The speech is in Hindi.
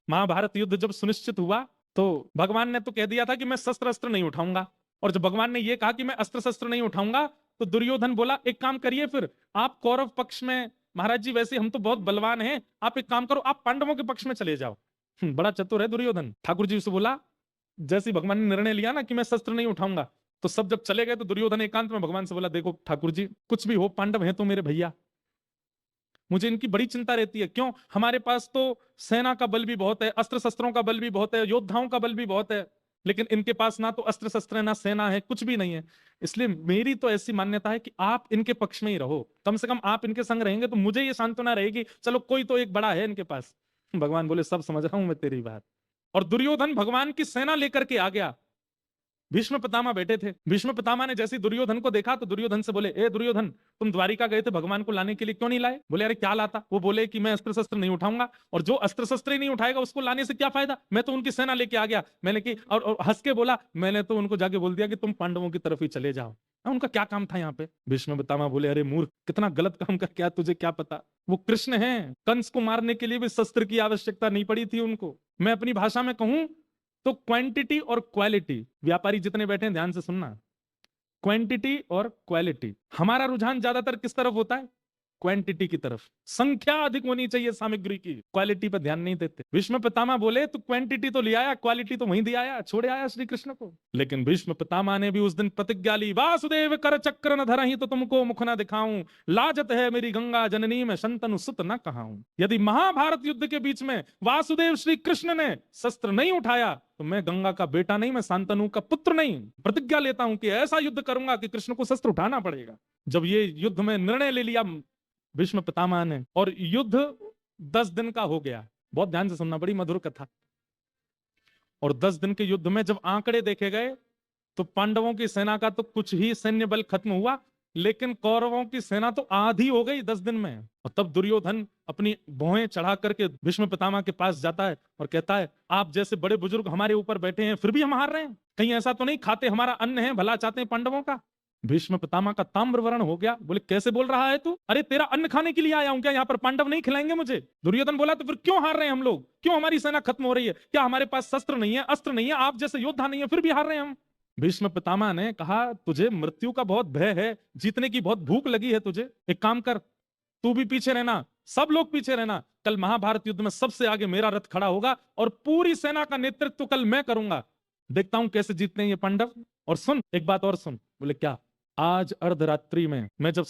महाभारत युद्ध जब सुनिश्चित हुआ तो भगवान ने तो कह दिया था कि मैं शस्त्र अस्त्र नहीं उठाऊंगा, और जब भगवान ने यह कहा कि मैं अस्त्र शस्त्र नहीं उठाऊंगा तो दुर्योधन बोला एक काम करिए, फिर आप कौरव पक्ष में, महाराज जी वैसे हम तो बहुत बलवान हैं, आप एक काम करो, आप पांडवों के पक्ष में चले जाओ। बड़ा चतुर है दुर्योधन। ठाकुर जी उसे बोला, जैसे भगवान ने निर्णय लिया ना कि मैं शस्त्र नहीं उठाऊंगा, तो सब जब चले गए तो दुर्योधन एकांत में भगवान से बोला, देखो ठाकुर जी कुछ भी हो, पांडव हैं तो मेरे भैया, मुझे इनकी बड़ी चिंता रहती है। क्यों? हमारे पास तो सेना का बल भी बहुत है, अस्त्र शस्त्रों का बल भी बहुत है, योद्धाओं का बल भी बहुत है, लेकिन इनके पास ना तो अस्त्र शस्त्र है, ना सेना है, कुछ भी नहीं है। इसलिए मेरी तो ऐसी मान्यता है कि आप इनके पक्ष में ही रहो, कम से कम आप इनके संग रहेंगे तो मुझे ये सांत्वना रहेगी, चलो कोई तो एक बड़ा है इनके पास। भगवान बोले, सब समझ रहा हूं मैं तेरी बात। और दुर्योधन भगवान की सेना लेकर के आ गया। भीष्म पितामह बैठे थे। भीष्म पितामह ने जैसे दुर्योधन को देखा तो दुर्योधन से बोले, ए दुर्योधन, तुम द्वारिका गए थे भगवान को लाने के लिए, क्यों नहीं लाए? बोले, अरे क्या लाता? वो बोले कि मैं अस्त्र शस्त्र नहीं उठाऊंगा, और जो अस्त्र शस्त्र ही नहीं उठाएगा उसको लाने से क्या फायदा, मैं तो उनकी सेना लेके आ गया। मैंने की और हंस के बोला, मैंने तो उनको जाके बोल दिया कि तुम पांडवों की तरफ ही चले जाओ, उनका क्या काम था यहाँ पे? भीष्म पितामह बोले, अरे मूर्ख, कितना गलत काम कर, क्या तुझे क्या पता, वो कृष्ण हैं, कंस को मारने के लिए भी शस्त्र की आवश्यकता नहीं पड़ी थी उनको। मैं अपनी भाषा में कहूं तो क्वांटिटी और क्वालिटी, व्यापारी जितने बैठे हैं ध्यान से सुनना, क्वांटिटी और क्वालिटी, हमारा रुझान ज्यादातर किस तरफ होता है? क्वांटिटी की तरफ, संख्या अधिक होनी चाहिए सामग्री की, क्वालिटी पर ध्यान नहीं देते। भीष्म पितामह बोले, तू क्वांटिटी तो ले आया, क्वालिटी तो वहीं दे आया, छोड़े आया श्री कृष्ण को। लेकिन भीष्म पितामह ने भी उस दिन प्रतिज्ञा ली, वासुदेव कर चक्र न धरहि तो तुमको मुख न दिखाऊं, लाजत है मेरी गंगा जननी में शंतनु सुत न कहाऊं। यदि महाभारत युद्ध के बीच में वासुदेव श्री कृष्ण ने शस्त्र नहीं उठाया तो मैं गंगा का बेटा नहीं, मैं शांतनु का पुत्र नहीं। प्रतिज्ञा लेता हूं कि ऐसा युद्ध करूंगा कि कृष्ण को शस्त्र उठाना पड़ेगा। जब ये युद्ध में निर्णय ले लिया भीष्म पितामह ने, और युद्ध 10 दिन का हो गया, बहुत ध्यान से सुनना, बड़ी मधुर कथा। और 10 दिन के युद्ध में जब आंकड़े देखे गए तो पांडवों की सेना का तो कुछ ही सैन्य बल खत्म हुआ, लेकिन कौरवों की सेना तो आधी हो गई 10 दिन में। और तब दुर्योधन अपनी भौहें चढ़ा करके भीष्म पितामह के पास जाता है और कहता है, आप जैसे बड़े बुजुर्ग हमारे ऊपर बैठे हैं, फिर भी हम हार रहे हैं, कहीं ऐसा तो नहीं खाते हमारा अन्न है, भला चाहते हैं पांडवों का? भीष्म पितामह का ताम्रवर्ण हो गया। बोले, कैसे बोल रहा है तू? अरे तेरा अन्न खाने के लिए आया हूं क्या? यहाँ पर पांडव नहीं खिलाएंगे मुझे? दुर्योधन बोला, तो फिर क्यों हार रहे हैं हम लोग? क्यों हमारी सेना खत्म हो रही है? क्या हमारे पास शस्त्र नहीं है, अस्त्र नहीं है, आप जैसे योद्धा नहीं है, फिर भी हार रहे हैं हम? भीष्म पितामह ने कहा, तुझे मृत्यु का बहुत भय है, जीतने की बहुत भूख लगी है तुझे, एक काम कर, तू भी पीछे रहना, सब लोग पीछे रहना, कल महाभारत युद्ध में सबसे आगे मेरा रथ खड़ा होगा और पूरी सेना का नेतृत्व कल मैं करूंगा, देखता हूं कैसे जीतते हैं ये पांडव। और सुन, एक बात और सुन। बोले, क्या? आज अर्धरात्रि में मैं जब